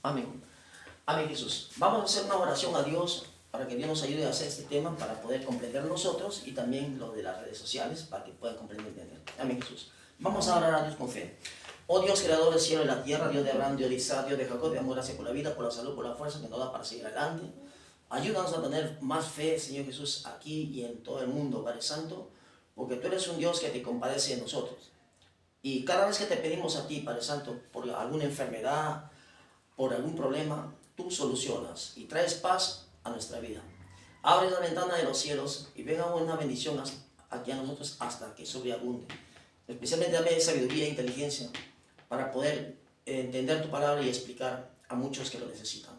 Amén. Amén, Jesús. Vamos a hacer una oración a Dios para que Dios nos ayude a hacer este tema, para poder comprender nosotros y también lo de las redes sociales, para que puedan comprender y entender. Amén, Jesús. Vamos a orar a Dios con fe. Oh Dios, creador del cielo y la tierra, Dios de Abraham, Dios de Isaac, Dios de Jacob, de amor, gracias por la vida, por la salud, por la fuerza que nos da para seguir adelante. Ayúdanos a tener más fe, Señor Jesús, aquí y en todo el mundo, Padre Santo, porque tú eres un Dios que te compadece de nosotros. Y cada vez que te pedimos a ti, Padre Santo, por alguna enfermedad, por algún problema, tú solucionas y traes paz a nuestra vida. Abre la ventana de los cielos y venga una bendición aquí a nosotros hasta que sobreabunde. Especialmente dame sabiduría e inteligencia para poder entender tu palabra y explicar a muchos que lo necesitan.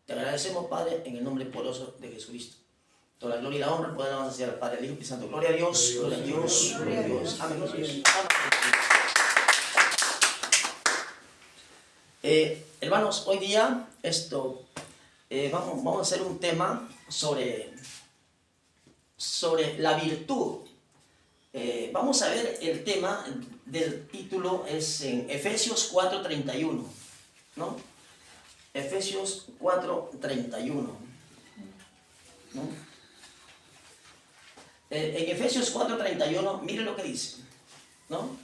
Te agradecemos, Padre, en el nombre poderoso de Jesucristo. Toda la gloria y la honra podemos hacer al Padre, al Hijo y al Santo. Gloria a Dios, gloria a Dios, gloria a Dios. Amén. Hermanos, hoy día vamos a hacer un tema sobre la virtud. Vamos a ver el tema del título, es en Efesios 4:31, ¿no? Efesios 4:31, ¿no? En Efesios 4:31, miren lo que dice, ¿no?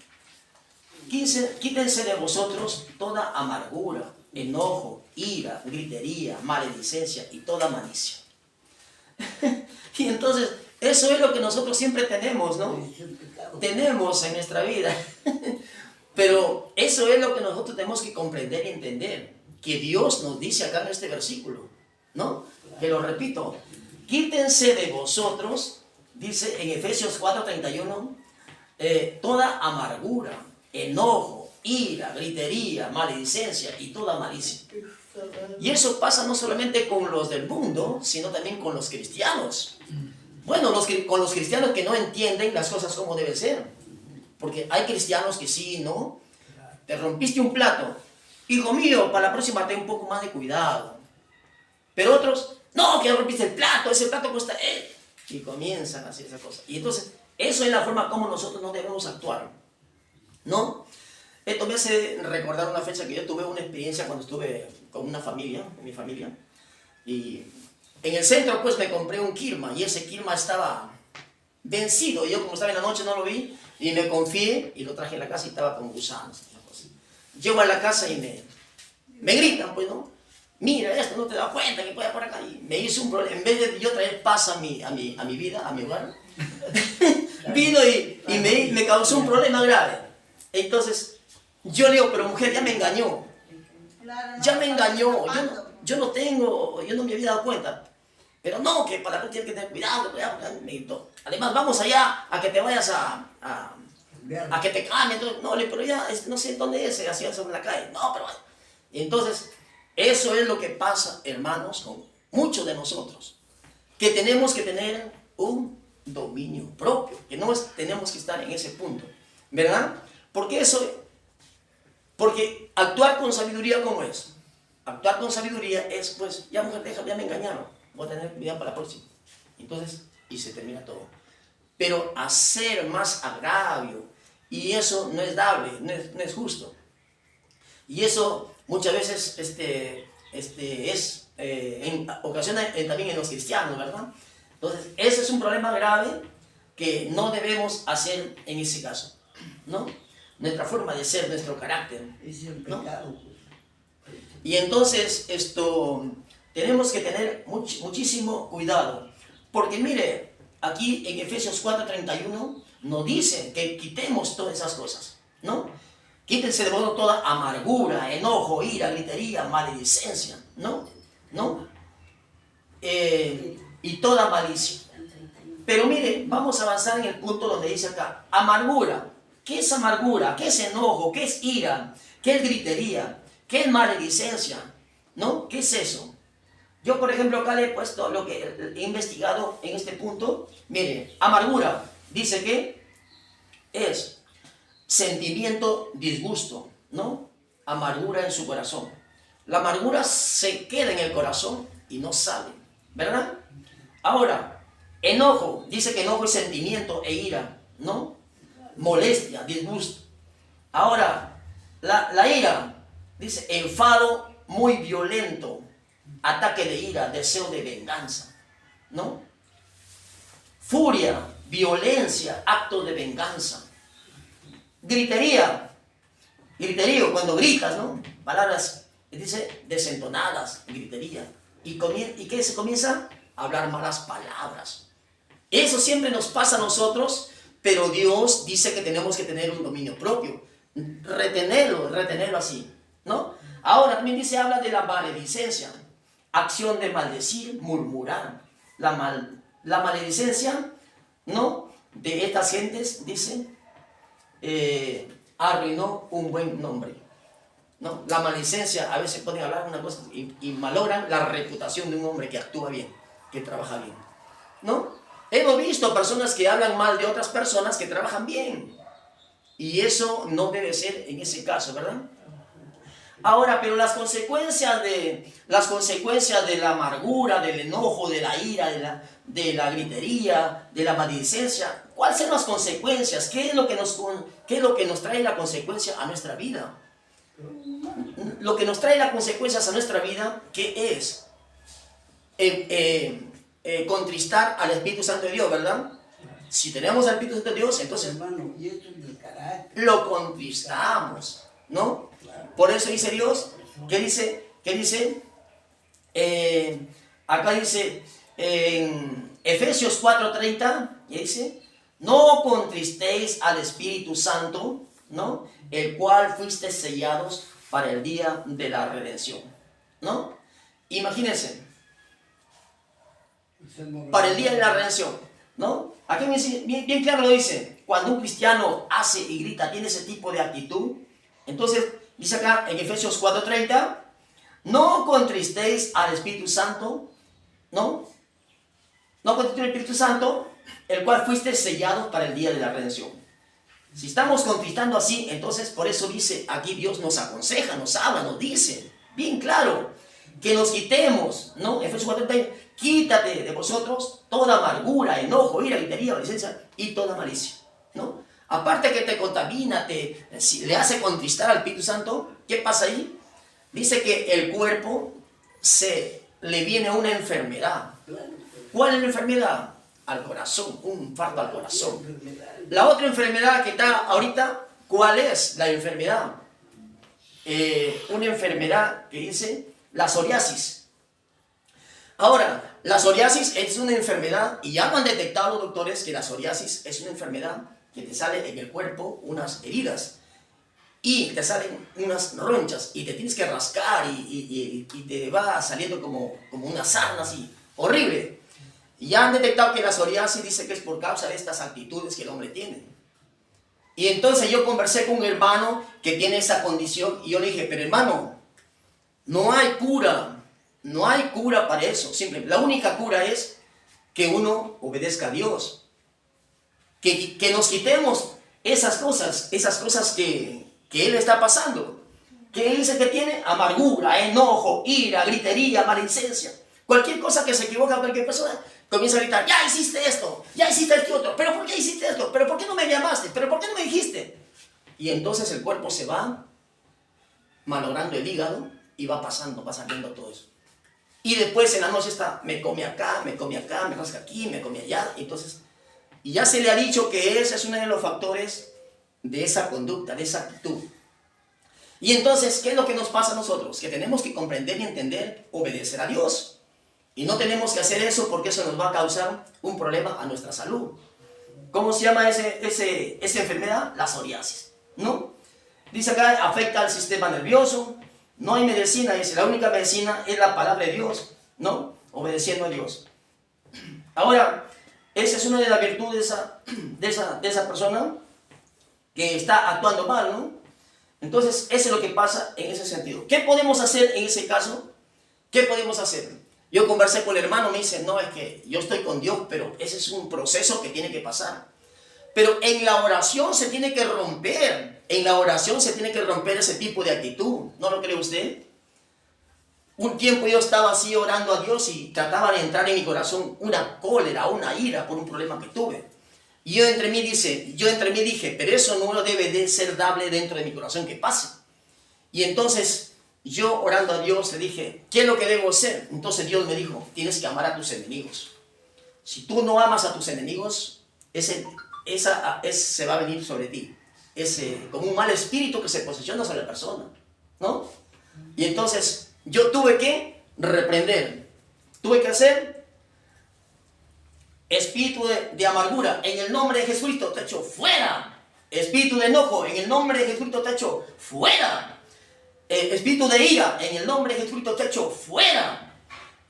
Quítense de vosotros toda amargura, enojo, ira, gritería, maledicencia y toda malicia. Y entonces, eso es lo que nosotros siempre tenemos, ¿no? Tenemos en nuestra vida. Pero eso es lo que nosotros tenemos que comprender y entender. Que Dios nos dice acá en este versículo, ¿no? Que lo repito. Quítense de vosotros, dice en Efesios 4:31, toda amargura, enojo, ira, gritería, maledicencia y toda malicia. Y eso pasa no solamente con los del mundo, sino también con los cristianos. Bueno, con los cristianos que no entienden las cosas como deben ser. Porque hay cristianos que sí, ¿no? Te rompiste un plato. Hijo mío, para la próxima ten un poco más de cuidado. Pero otros, no, que rompiste el plato, ese plato cuesta... Y comienzan a hacer esa cosa. Y entonces, eso es la forma como nosotros no debemos actuar, ¿no? Esto me hace recordar una fecha que yo tuve una experiencia cuando estuve con una familia, con mi familia. Y en el centro pues me compré un Kirma y ese Kirma estaba vencido. Y yo como estaba en la noche no lo vi y me confié y lo traje a la casa y estaba con gusanos. Llego a la casa y me gritan, pues, ¿no? Mira, esto no te das cuenta que puede por acá. Y me hizo un problema. En vez de yo traer paz a mi vida, a mi hogar, vino y me causó un problema grave. Entonces, yo le digo, pero mujer, ya me engañó. Ya me engañó. Yo no me había dado cuenta. Pero no, que para la tienes que tener cuidado. Me gritó. Además, vamos allá a que te vayas a que te cambien. No, pero ya no sé dónde es, hacía sobre la calle. No, pero bueno. Entonces, eso es lo que pasa, hermanos, con muchos de nosotros. Que tenemos que tener un dominio propio. Que no tenemos que estar en ese punto. ¿Verdad? Porque actuar con sabiduría, ¿cómo es? Actuar con sabiduría es, pues, ya mujer, ya me engañaron. Voy a tener cuidado para la próxima. Entonces, y se termina todo. Pero hacer más agravio, y eso no es dable, no es justo. Y eso muchas veces ocasiona también en los cristianos, ¿verdad? Entonces, ese es un problema grave que no debemos hacer en ese caso, ¿no? Nuestra forma de ser, nuestro carácter, ¿no? Y entonces, tenemos que tener muchísimo cuidado. Porque mire, aquí en Efesios 4:31 nos dice que quitemos todas esas cosas, ¿no? Quítense de vosotros toda amargura, enojo, ira, gritería, maledicencia, ¿no? Y toda malicia. Pero mire, vamos a avanzar en el punto donde dice acá, amargura. ¿Qué es amargura? ¿Qué es enojo? ¿Qué es ira? ¿Qué es gritería? ¿Qué es maledicencia? ¿No? ¿Qué es eso? Yo, por ejemplo, acá le he puesto lo que he investigado en este punto. Mire, amargura dice que es sentimiento, disgusto, ¿no? Amargura en su corazón. La amargura se queda en el corazón y no sale, ¿verdad? Ahora, enojo, dice que enojo es sentimiento e ira, ¿no? Molestia, disgusto. Ahora, la ira, dice enfado muy violento, ataque de ira, deseo de venganza, ¿no? Furia, violencia, acto de venganza. Gritería, griterío, cuando gritas, ¿no? Palabras, dice, desentonadas, gritería. ¿Y qué se comienza? A hablar malas palabras. Eso siempre nos pasa a nosotros, pero Dios dice que tenemos que tener un dominio propio. Retenerlo así, ¿no? Ahora también dice, habla de la maledicencia, acción de maldecir, murmurar. La maledicencia, ¿no? De estas gentes, dice, arruinó un buen nombre, ¿no? La maledicencia, a veces pueden hablar una cosa y malogran la reputación de un hombre que actúa bien, que trabaja bien, ¿no? Hemos visto personas que hablan mal de otras personas que trabajan bien. Y eso no debe ser en ese caso, ¿verdad? Ahora, pero las consecuencias de la amargura, del enojo, de la ira, de la gritería, de la maledicencia, ¿cuáles son las consecuencias? ¿Qué es lo que nos trae la consecuencia a nuestra vida? Lo que nos trae las consecuencias a nuestra vida, ¿qué es? Contristar al Espíritu Santo de Dios, ¿verdad? Si tenemos al Espíritu Santo de Dios, entonces hermano, y esto es del carácter. lo contristamos, ¿no? Por eso dice Dios, ¿qué dice? Acá dice en Efesios 4:30, dice, no contristéis al Espíritu Santo, ¿no? El cual fuisteis sellados para el día de la redención, ¿no? Imagínense, para el día de la redención, ¿no? Aquí bien claro lo dice, cuando un cristiano hace y grita, tiene ese tipo de actitud, entonces dice acá en Efesios 4:30, no contristéis al Espíritu Santo, ¿no? No contristéis al Espíritu Santo, el cual fuiste sellados para el día de la redención. Si estamos contristando así, entonces por eso dice, aquí Dios nos aconseja, nos habla, nos dice, bien claro, que nos quitemos, ¿no? Efesios 4:30, quítate de vosotros toda amargura, enojo, ira, gritería, maledicencia y toda malicia, ¿no? Aparte que te contamina, le hace contristar al Espíritu Santo, ¿qué pasa ahí? Dice que el cuerpo le viene una enfermedad. ¿Cuál es la enfermedad? Al corazón, un infarto al corazón. La otra enfermedad que está ahorita, ¿cuál es la enfermedad? Una enfermedad que dice la psoriasis. Ahora, la psoriasis es una enfermedad, y ya lo han detectado los doctores que la psoriasis es una enfermedad que te sale en el cuerpo unas heridas y te salen unas ronchas y te tienes que rascar y te va saliendo como una sarna así, horrible. Y ya han detectado que la psoriasis dice que es por causa de estas actitudes que el hombre tiene. Y entonces yo conversé con un hermano que tiene esa condición y yo le dije, pero hermano, no hay cura para eso. La única cura es que uno obedezca a Dios. Que nos quitemos esas cosas que él está pasando. Que él dice que tiene amargura, enojo, ira, gritería, maledicencia. Cualquier cosa que se equivoca cualquier persona, comienza a gritar, ya hiciste esto, ya hiciste esto otro, pero ¿por qué hiciste esto? ¿Pero por qué no me llamaste? ¿Pero por qué no me dijiste? Y entonces el cuerpo se va malogrando el hígado y va saliendo todo eso. Y después en la noche me come acá, me rasca aquí, me come allá. Entonces, y ya se le ha dicho que ese es uno de los factores de esa conducta, de esa actitud. Y entonces, ¿qué es lo que nos pasa a nosotros? Que tenemos que comprender y entender, obedecer a Dios. Y no tenemos que hacer eso porque eso nos va a causar un problema a nuestra salud. ¿Cómo se llama esa enfermedad? La psoriasis, ¿no? Dice acá, afecta al sistema nervioso. No hay medicina, dice, la única medicina es la palabra de Dios, ¿no? Obedeciendo a Dios. Ahora, esa es una de las virtudes de esa persona que está actuando mal, ¿no? Entonces, eso es lo que pasa en ese sentido. ¿Qué podemos hacer en ese caso? ¿Qué podemos hacer? Yo conversé con el hermano, me dice, no, es que yo estoy con Dios, pero ese es un proceso que tiene que pasar. Pero en la oración se tiene que romper, ese tipo de actitud, ¿no lo cree usted? Un tiempo yo estaba así orando a Dios y trataba de entrar en mi corazón una cólera, una ira por un problema que tuve. Y yo entre mí dije, pero eso no debe de ser dable dentro de mi corazón que pase. Y entonces yo orando a Dios le dije, ¿qué es lo que debo hacer? Entonces Dios me dijo, tienes que amar a tus enemigos. Si tú no amas a tus enemigos, ese se va a venir sobre ti. Como un mal espíritu que se posesiona sobre la persona, ¿no? Y entonces yo tuve que reprender. Tuve que hacer espíritu de amargura. En el nombre de Jesucristo te echo fuera. Espíritu de enojo. En el nombre de Jesucristo te echo fuera. Espíritu de ira. En el nombre de Jesucristo te echo fuera.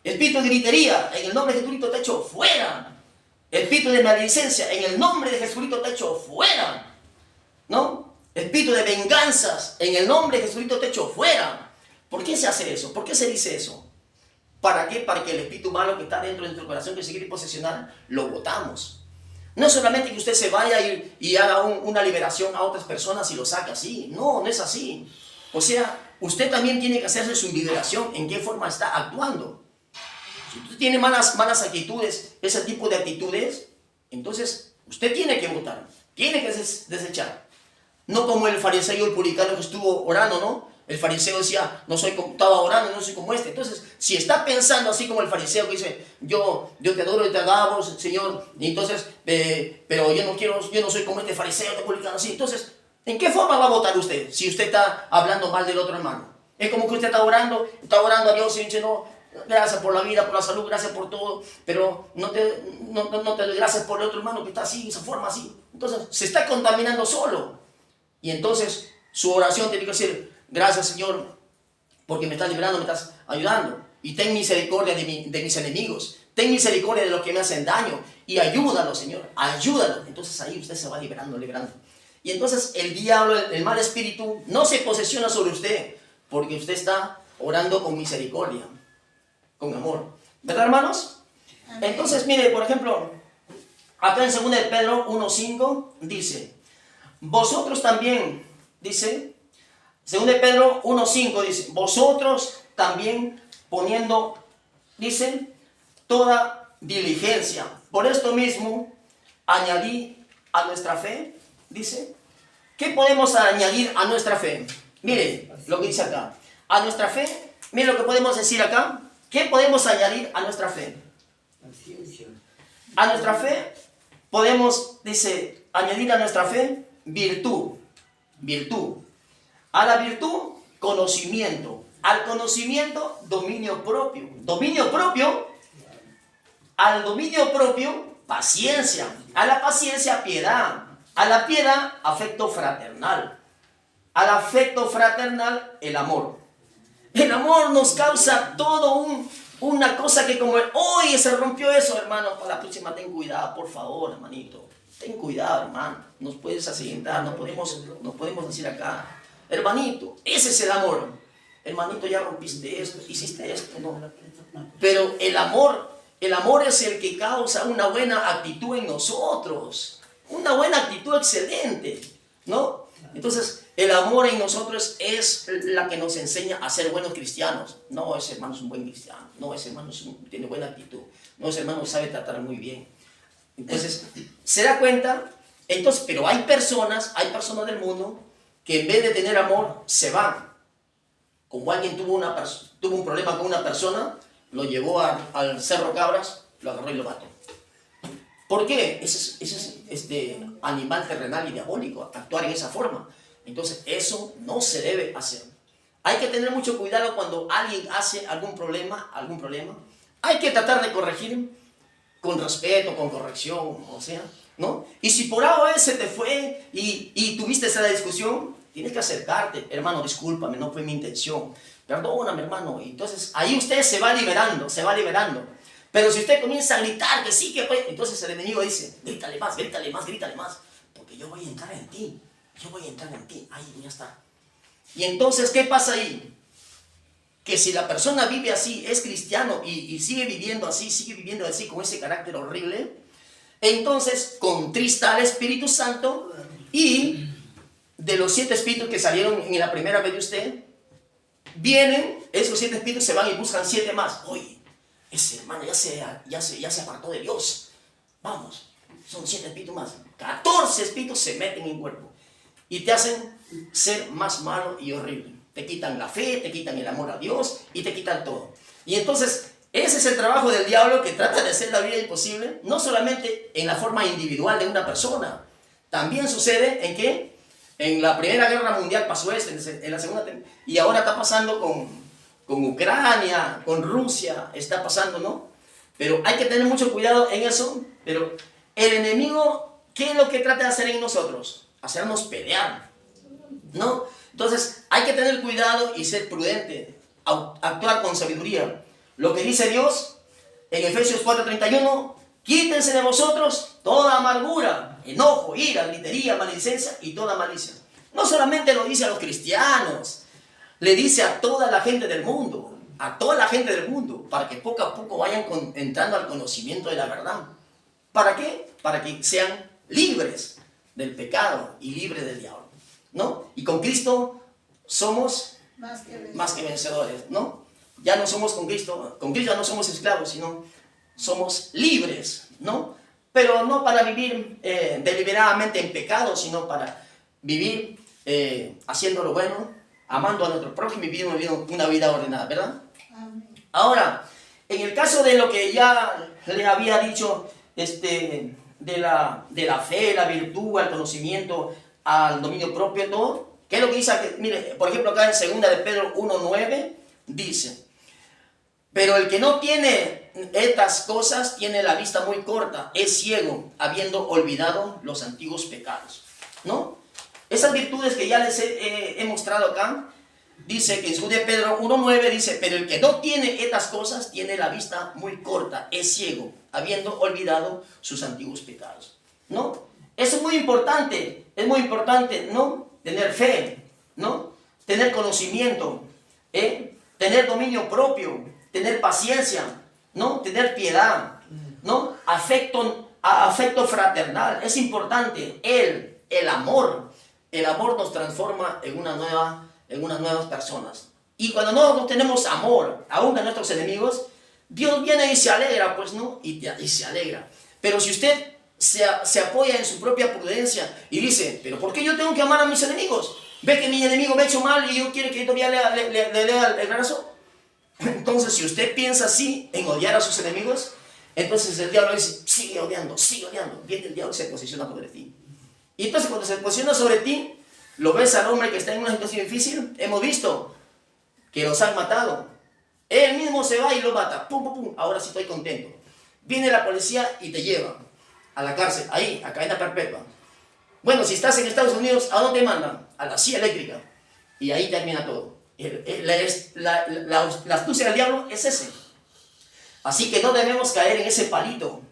Espíritu de gritería, en el nombre de Jesucristo te echo fuera. Espíritu de maledicencia, en el nombre de Jesucristo te echo fuera. ¿No? Espíritu de venganzas, en el nombre de Jesucristo te echo fuera. ¿Por qué se hace eso? ¿Por qué se dice eso? ¿Para qué? Para que el espíritu malo que está dentro de nuestro corazón, que se quiere posesionar, lo botamos. No es solamente que usted se vaya y haga una liberación a otras personas y lo saque así. No, no es así. O sea, usted también tiene que hacerse su liberación en qué forma está actuando. Si usted tiene malas actitudes, ese tipo de actitudes, entonces usted tiene que votar, tiene que desechar. No como el fariseo y el publicano que estuvo orando, ¿no? El fariseo decía, estaba orando, no soy como este. Entonces, si está pensando así como el fariseo que dice, yo te adoro y te alabo, Señor, y entonces, pero yo no soy como este fariseo, este publicano, así. Entonces, ¿en qué forma va a votar usted si usted está hablando mal del otro hermano? Es como que usted está orando a Dios y dice, no, gracias por la vida, por la salud, gracias por todo, pero no te doy gracias por el otro hermano que está así, de esa forma así. Entonces, se está contaminando solo. Y entonces, su oración tiene que decir, gracias Señor, porque me estás liberando, me estás ayudando. Y ten misericordia de mis enemigos. Ten misericordia de los que me hacen daño. Y ayúdalo, Señor, ayúdalo. Entonces ahí usted se va liberando. Y entonces el diablo, el mal espíritu, no se posesiona sobre usted, porque usted está orando con misericordia, con amor. ¿Verdad, hermanos? Amén. Entonces, mire, por ejemplo, acá en 2 de Pedro 1:5 dice, vosotros también, dice, 2 de Pedro 1:5 dice, vosotros también poniendo, dice, toda diligencia. Por esto mismo, añadí a nuestra fe, dice, ¿qué podemos añadir a nuestra fe? Mire lo que dice acá. A nuestra fe, mire lo que podemos decir acá. ¿Qué podemos añadir a nuestra fe? Paciencia. A nuestra fe podemos, dice, añadir a nuestra fe virtud. A la virtud, conocimiento. Al conocimiento, dominio propio. Al dominio propio, paciencia. A la paciencia, piedad. A la piedad, afecto fraternal. Al afecto fraternal, el amor. El amor nos causa todo una cosa que como hoy se rompió eso, hermano. Para la próxima ten cuidado, por favor, hermanito. Ten cuidado, hermano. Nos puedes accidentar, no podemos decir acá. Hermanito, ese es el amor. Hermanito, ya rompiste esto, hiciste esto, no. Pero el amor es el que causa una buena actitud en nosotros. Una buena actitud excelente, ¿no? Entonces, el amor en nosotros es la que nos enseña a ser buenos cristianos. No, ese hermano es un buen cristiano. No, ese hermano tiene buena actitud. No, ese hermano sabe tratar muy bien. Entonces, ¿se da cuenta? Entonces, pero hay personas del mundo que en vez de tener amor, se van. Como alguien tuvo un problema con una persona, lo llevó al Cerro Cabras, lo agarró y lo mató. ¿Por qué? Ese es animal terrenal y diabólico, actuar en esa forma. Entonces, eso no se debe hacer. Hay que tener mucho cuidado cuando alguien hace algún problema. Hay que tratar de corregir con respeto, con corrección, o sea, ¿no? Y si por algo se te fue y tuviste esa discusión, tienes que acercarte. Hermano, discúlpame, no fue mi intención. Perdóname, hermano. Y entonces, ahí usted se va liberando. Pero si usted comienza a gritar que sí, que puede, entonces el enemigo dice, grítale más, porque yo voy a entrar en ti, ahí ya está. Y entonces, ¿qué pasa ahí? Que si la persona vive así, es cristiano y sigue viviendo así con ese carácter horrible, entonces contrista al Espíritu Santo y de los 7 espíritus que salieron en la primera vez de usted, vienen, esos 7 espíritus se van y buscan 7 más. Oye, ese hermano ya se apartó de Dios. Vamos, son 7 espíritus más. 14 espíritus se meten en el cuerpo y te hacen ser más malo y horrible. te quitan la fe, te quitan el amor a Dios y te quitan todo. Y entonces, ese es el trabajo del diablo, que trata de hacer la vida imposible, no solamente en la forma individual de una persona, también sucede en que en la Primera Guerra Mundial pasó esto, en la Segunda, y ahora está pasando con Ucrania, con Rusia, está pasando, ¿no? Pero hay que tener mucho cuidado en eso. Pero el enemigo, ¿qué es lo que trata de hacer en nosotros? Hacernos pelear, ¿no? Entonces hay que tener cuidado y ser prudente, actuar con sabiduría. Lo que dice Dios en Efesios 4:31, quítense de vosotros toda amargura, enojo, ira, gritería, maledicencia y toda malicia. No solamente lo dice a los cristianos, le dice a toda la gente del mundo, para que poco a poco vayan entrando al conocimiento de la verdad. ¿Para qué? Para que sean libres del pecado y libres del diablo, ¿no? Y con Cristo somos más que vencedores, ¿no? Ya no somos con Cristo ya no somos esclavos, sino somos libres, ¿no? Pero no para vivir deliberadamente en pecado, sino para vivir haciendo lo bueno, amando a nuestro prójimo y viviendo una vida ordenada, ¿verdad? Amén. Ahora, en el caso de lo que ya les había dicho, de la fe, la virtud, al conocimiento, al dominio propio, todo, ¿qué es lo que dice? Mire, por ejemplo, acá en 2 de Pedro 1:9 dice: pero el que no tiene estas cosas tiene la vista muy corta, es ciego, habiendo olvidado los antiguos pecados, ¿no? Esas virtudes que ya les he mostrado acá, dice que en 2 de Pedro 1:9 dice: pero el que no tiene estas cosas tiene la vista muy corta, es ciego, habiendo olvidado sus antiguos pecados, ¿no? Eso es muy importante, ¿no? Tener fe, ¿no? Tener conocimiento, tener dominio propio, tener paciencia, ¿no? Tener piedad, ¿no? Afecto fraternal, es importante. El amor nos transforma en unas nuevas personas. Y cuando no tenemos amor, aún de nuestros enemigos, Dios viene y se alegra, pues, ¿no? Y se alegra. Pero si usted se apoya en su propia prudencia y dice: pero ¿por qué yo tengo que amar a mis enemigos? Ve que mi enemigo me ha hecho mal y yo quiero que todavía le lea el brazo. Entonces, si usted piensa así, en odiar a sus enemigos, entonces el diablo dice: sigue odiando. Viene el diablo y se posiciona sobre ti. Y entonces, cuando se posiciona sobre ti, lo ves al hombre que está en una situación difícil. Hemos visto que los han matado. Él mismo se va y lo mata. Pum, pum, pum. Ahora sí estoy contento. Viene la policía y te lleva a la cárcel, ahí, a cadena perpetua. Bueno, si estás en Estados Unidos, ¿a dónde mandan? A la silla eléctrica. Y ahí termina todo. La astucia del diablo es ese. Así que no debemos caer en ese palito.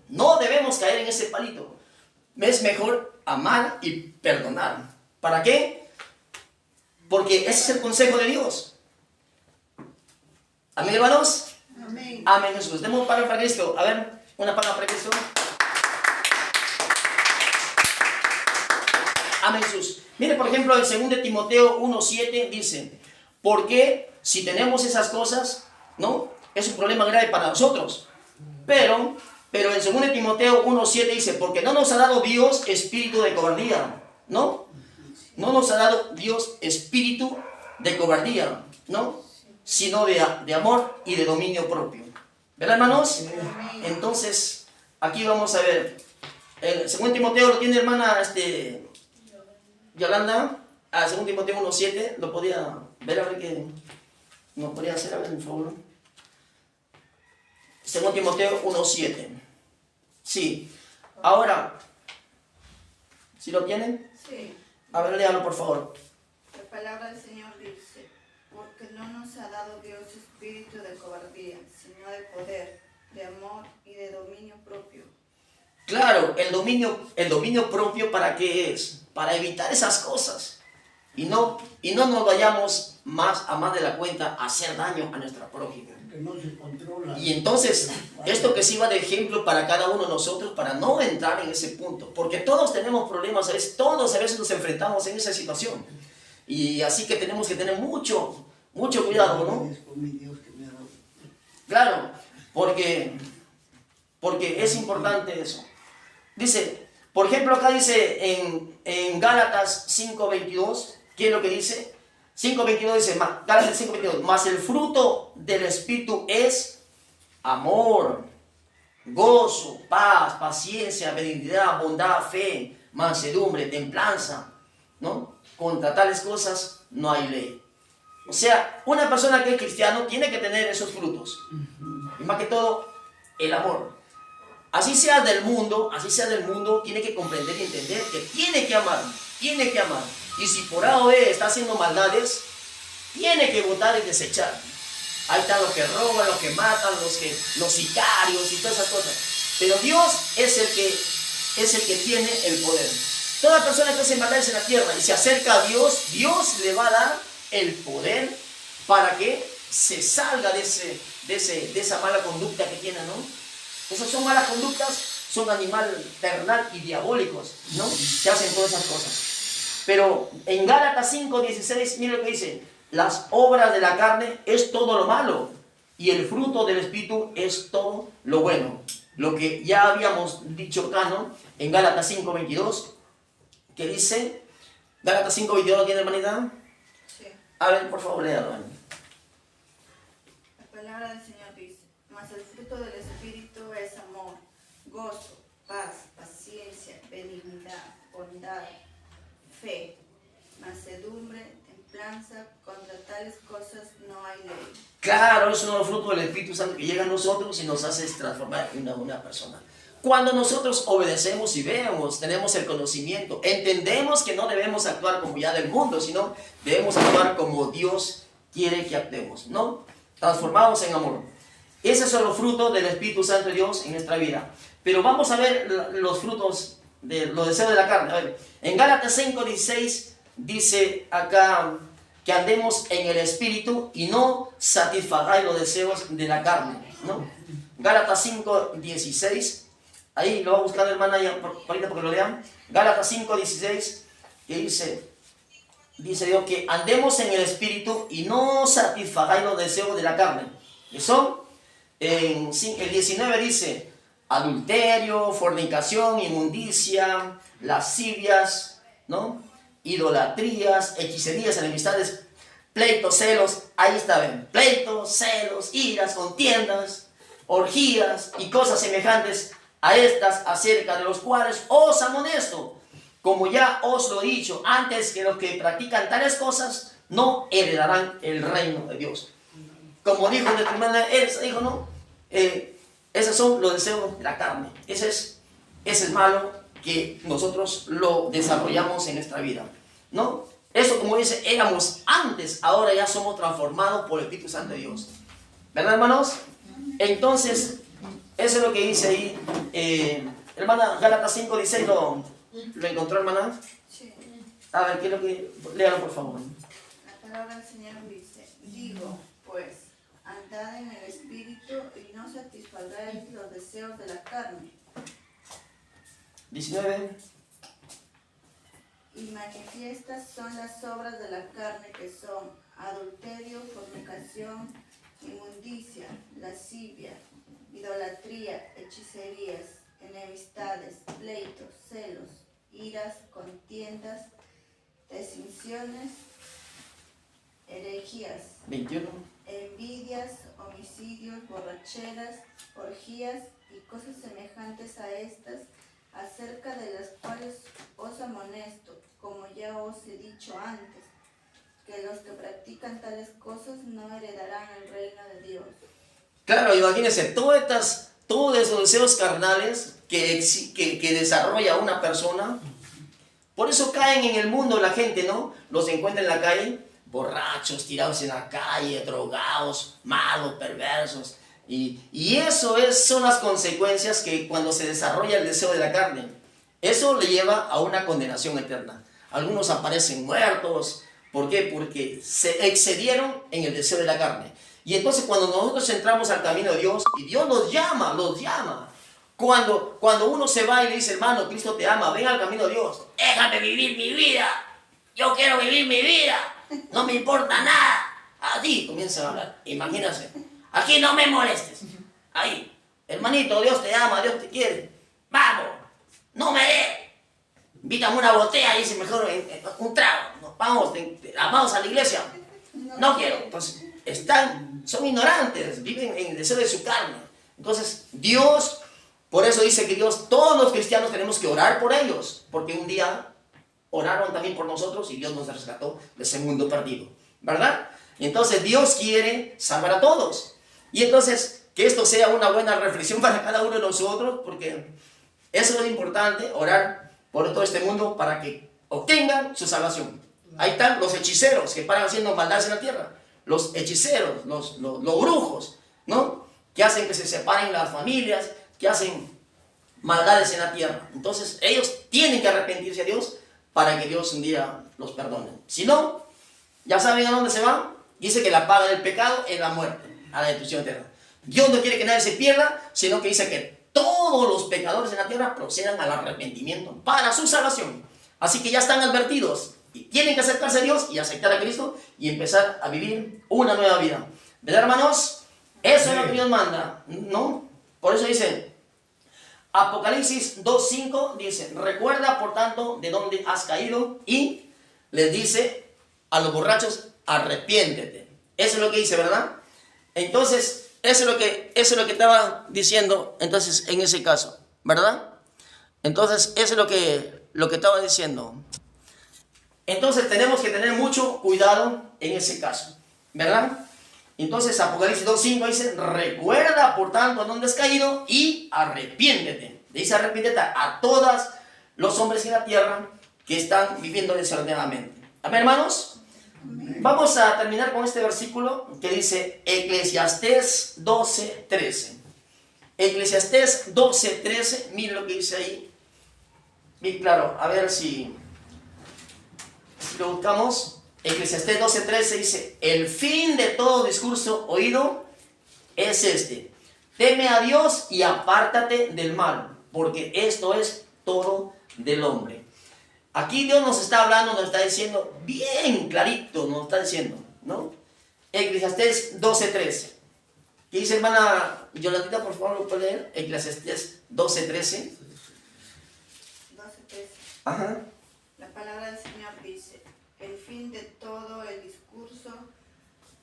Es mejor amar y perdonar. ¿Para qué? Porque ese es el consejo de Dios. ¿Amén, hermanos? Amén. Amén, Jesús. Demos un palabra para Cristo. A ver, una palabra para Cristo. Amén, Jesús. Mire, por ejemplo, en 2 de Timoteo 1:7 dice: porque si tenemos esas cosas, ¿no? Es un problema grave para nosotros. Pero en 2 de Timoteo 1:7 dice: porque no nos ha dado Dios espíritu de cobardía, ¿no? No nos ha dado Dios espíritu de cobardía, ¿no? Sino de amor y de dominio propio. ¿Verdad, hermanos? Entonces, aquí vamos a ver. El 2 Timoteo lo tiene, hermana, Yolanda. A 2 Timoteo 1:7, lo podía ver, a ver qué nos podría hacer, a ver, por favor. 2 Timoteo 1:7. Sí. Ahora, ¿sí lo tienen? Sí. A ver, léalo, por favor. La palabra del Señor dice: porque no nos ha dado Dios espíritu de cobardía, sino de poder, de amor y de dominio propio. Claro, el dominio propio, ¿para qué es? Para evitar esas cosas. Y no nos vayamos a más de la cuenta a hacer daño a nuestra prójima. Que no se controla. Y entonces, esto que sirva de ejemplo para cada uno de nosotros, para no entrar en ese punto. Porque todos tenemos problemas, todos a veces nos enfrentamos en esa situación. Y así que tenemos que tener mucho cuidado, ¿no? Claro, porque es importante eso. Dice, por ejemplo, acá dice en Gálatas 5:22, ¿qué es lo que dice? 5:22 dice, Gálatas 5:22, mas el fruto del Espíritu es amor, gozo, paz, paciencia, benignidad, bondad, fe, mansedumbre, templanza, ¿no? Contra tales cosas no hay ley. O sea, una persona que es cristiano tiene que tener esos frutos. Y más que todo, el amor. Así sea del mundo, tiene que comprender y entender que tiene que amar. Y si por A o B está haciendo maldades, tiene que votar y desechar. Ahí están los que roban, los que matan, los sicarios y todas esas cosas. Pero Dios es el que tiene el poder. Toda persona que hace maldades en la tierra y se acerca a Dios, Dios le va a dar el poder para que se salga de esa mala conducta que tiene, ¿no? Esas son malas conductas, son animal terrenal y diabólicos, ¿no? Que hacen todas esas cosas. Pero en Gálatas 5:16, mire lo que dice: las obras de la carne es todo lo malo y el fruto del Espíritu es todo lo bueno. Lo que ya habíamos dicho acá, ¿no? En Gálatas 5:22, que dice, Gálatas 5:22, ¿tiene, hermanita? Sí. A ver, por favor, léalo. La palabra del Señor dice, mas el fruto del Espíritu es amor, gozo, paz, paciencia, benignidad, bondad, fe, mansedumbre, templanza. Contra tales cosas no hay ley. Claro, es uno de los frutos del Espíritu Santo que llega a nosotros y nos hace transformar en una persona. Cuando nosotros obedecemos y vemos, tenemos el conocimiento, entendemos que no debemos actuar como ya del mundo, sino debemos actuar como Dios quiere que actuemos, ¿no? Transformados en amor. Esos son los frutos del Espíritu Santo de Dios en nuestra vida. Pero vamos a ver los frutos de los deseos de la carne. A ver, en Gálatas 5:16 dice acá que andemos en el Espíritu y no satisfagáis los deseos de la carne, ¿no? Gálatas 5:16. Ahí lo va a buscar la hermana ahorita porque lo lean. Gálatas 5:16, que dice Dios que andemos en el Espíritu y no satisfagáis los deseos de la carne. Que son, el 19 dice, adulterio, fornicación, inmundicia, lascivias, ¿no? Idolatrías, hechicerías, enemistades, pleitos, celos. Ahí está, ven, pleitos, celos, iras, contiendas, orgías y cosas semejantes a estas, acerca de los cuales os amonesto, como ya os lo he dicho antes, que los que practican tales cosas no heredarán el reino de Dios. Como dijo nuestra hermana Elsa, dijo, ¿no? Esos son los deseos de la carne. Ese es malo que nosotros lo desarrollamos en nuestra vida, ¿no? Eso, como dice, éramos antes, ahora ya somos transformados por el Espíritu Santo de Dios. ¿Verdad, hermanos? Entonces, eso es lo que dice ahí. Hermana, Gálatas 5:16, ¿lo encontró, hermana? Sí. A ver, ¿qué es lo que...? Léalo, por favor. La palabra del Señor dice, digo, pues, andad en el Espíritu y no satisfagáis los deseos de la carne. 19. Y manifiestas son las obras de la carne, que son adulterio, fornicación, inmundicia, lascivia, idolatría, hechicerías, enemistades, pleitos, celos, iras, contiendas, desensiones, herejías, 21. envidias, homicidios, borracheras, orgías y cosas semejantes a estas, acerca de las cuales os amonesto, como ya os he dicho antes, que los que practican tales cosas no heredarán el reino de Dios. Claro, imagínense, todos esos deseos carnales que desarrolla una persona, por eso caen en el mundo la gente, ¿no? Los encuentra en la calle, borrachos, tirados en la calle, drogados, malos, perversos. Y eso son las consecuencias que cuando se desarrolla el deseo de la carne, eso le lleva a una condenación eterna. Algunos aparecen muertos. ¿Por qué? Porque se excedieron en el deseo de la carne. Y entonces cuando nosotros entramos al camino de Dios, y Dios los llama. Cuando uno se va y le dice, hermano, Cristo te ama, ven al camino de Dios. Déjame vivir mi vida. Yo quiero vivir mi vida. No me importa nada. Así comienza a hablar. Imagínense. Aquí no me molestes. Ahí. Hermanito, Dios te ama, Dios te quiere. Vamos. No me dé. Invítame una botella y dice mejor un trago. No. vamos a la iglesia. No quiero. Entonces, son ignorantes, viven en el deseo de su carne. Entonces, Dios, por eso dice que Dios, todos los cristianos tenemos que orar por ellos, porque un día oraron también por nosotros y Dios nos rescató de ese mundo perdido, ¿verdad? Y entonces Dios quiere salvar a todos. Y entonces, que esto sea una buena reflexión para cada uno de nosotros, porque eso es lo importante, orar por todo este mundo para que obtengan su salvación. Ahí están los hechiceros que paran haciendo maldades en la tierra. Los hechiceros, los brujos, ¿no? Que hacen que se separen las familias, que hacen maldades en la tierra. Entonces, ellos tienen que arrepentirse a Dios para que Dios un día los perdone. Si no, ya saben a dónde se van. Dice que la paga del pecado es la muerte, a la destrucción eterna. Dios no quiere que nadie se pierda, sino que dice que todos los pecadores en la tierra procedan al arrepentimiento para su salvación. Así que ya están advertidos y tienen que acercarse a Dios y aceptar a Cristo y empezar a vivir una nueva vida. ¿Verdad, hermanos? Eso es lo que Dios manda, ¿no? Por eso dice, Apocalipsis 2:5 dice, recuerda por tanto de dónde has caído, y les dice a los borrachos, arrepiéntete. Eso es lo que dice, ¿verdad? Entonces, eso es lo que estaba diciendo entonces en ese caso, ¿verdad? Entonces, eso es lo que estaba diciendo. Entonces, tenemos que tener mucho cuidado en ese caso, ¿verdad? Entonces, Apocalipsis 2:5 dice, recuerda por tanto a dónde has caído y arrepiéntete. Dice arrepiéntete a todos los hombres en la tierra que están viviendo desordenadamente. Amén, hermanos. Vamos a terminar con este versículo que dice Eclesiastés 12:13. Eclesiastés 12:13, miren lo que dice ahí. Bien claro, a ver si lo buscamos. Eclesiastés 12:13 dice, el fin de todo discurso oído es este: teme a Dios y apártate del mal, porque esto es todo del hombre. Aquí Dios nos está hablando, nos está diciendo, bien clarito nos está diciendo, ¿no? Eclesiastés 12:13. ¿Qué dice, hermana Yolandita? Por favor, ¿lo puede leer? Eclesiastés 12:13. 12:13. Ajá. La palabra del Señor dice, el fin de todo el discurso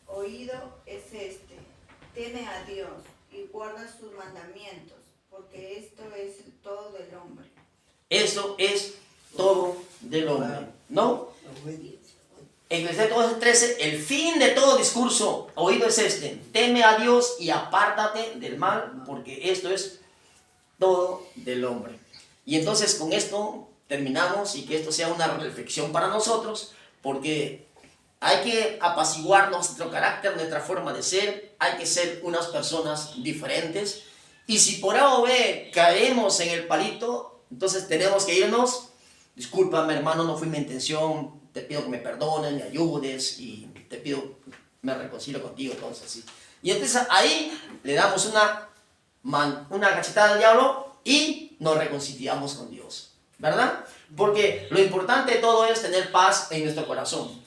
oído es este: teme a Dios y guarda sus mandamientos, porque esto es el todo del hombre. Eso es todo del hombre, ¿no? Eclesiastés 12:13, el fin de todo discurso oído es este: teme a Dios y apártate del mal, porque esto es todo del hombre. Y entonces con esto terminamos, y que esto sea una reflexión para nosotros, porque hay que apaciguar nuestro carácter, nuestra forma de ser, hay que ser unas personas diferentes, y si por A o B caemos en el palito, entonces tenemos que irnos, discúlpame hermano, no fue mi intención, te pido que me perdones, me ayudes, y te pido, me reconcilio contigo, entonces sí. Y entonces ahí le damos una cachetada al diablo y nos reconciliamos con Dios, ¿verdad? Porque lo importante de todo es tener paz en nuestro corazón.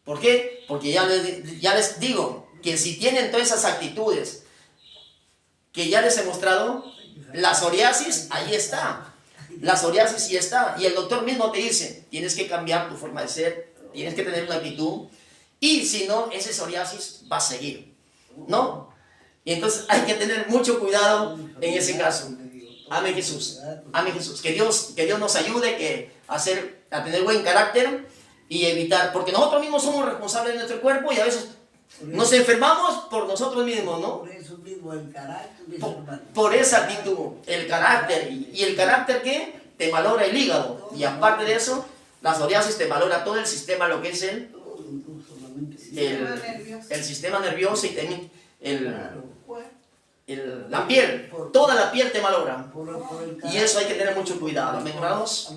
¿Por qué? Porque ya les digo que si tienen todas esas actitudes que ya les he mostrado, la psoriasis ahí está. La psoriasis sí está. Y el doctor mismo te dice, tienes que cambiar tu forma de ser, tienes que tener una actitud, y si no, ese psoriasis va a seguir, ¿no? Y entonces hay que tener mucho cuidado en ese caso. Amén, Jesús. Amén, Jesús. Que Dios nos ayude a tener buen carácter y evitar, porque nosotros mismos somos responsables de nuestro cuerpo y a veces nos enfermamos por nosotros mismos, ¿no? Por eso mismo el carácter. Por esa actitud, el carácter. ¿Y el carácter qué? Te valora el hígado. Y aparte de eso, la psoriasis te valora todo el sistema, lo que es el sistema nervioso, y también la piel, toda la piel te valora. Y eso hay que tener mucho cuidado, amén, hermanos.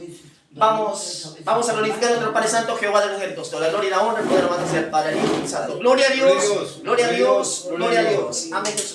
Vamos a glorificar a nuestro Padre Santo, Jehová de los ejércitos. Toda la gloria y la honra, el poder, van a ser para el Hijo y Santo. Gloria a Dios, gloria a Dios, gloria a Dios. Amén, Jesús.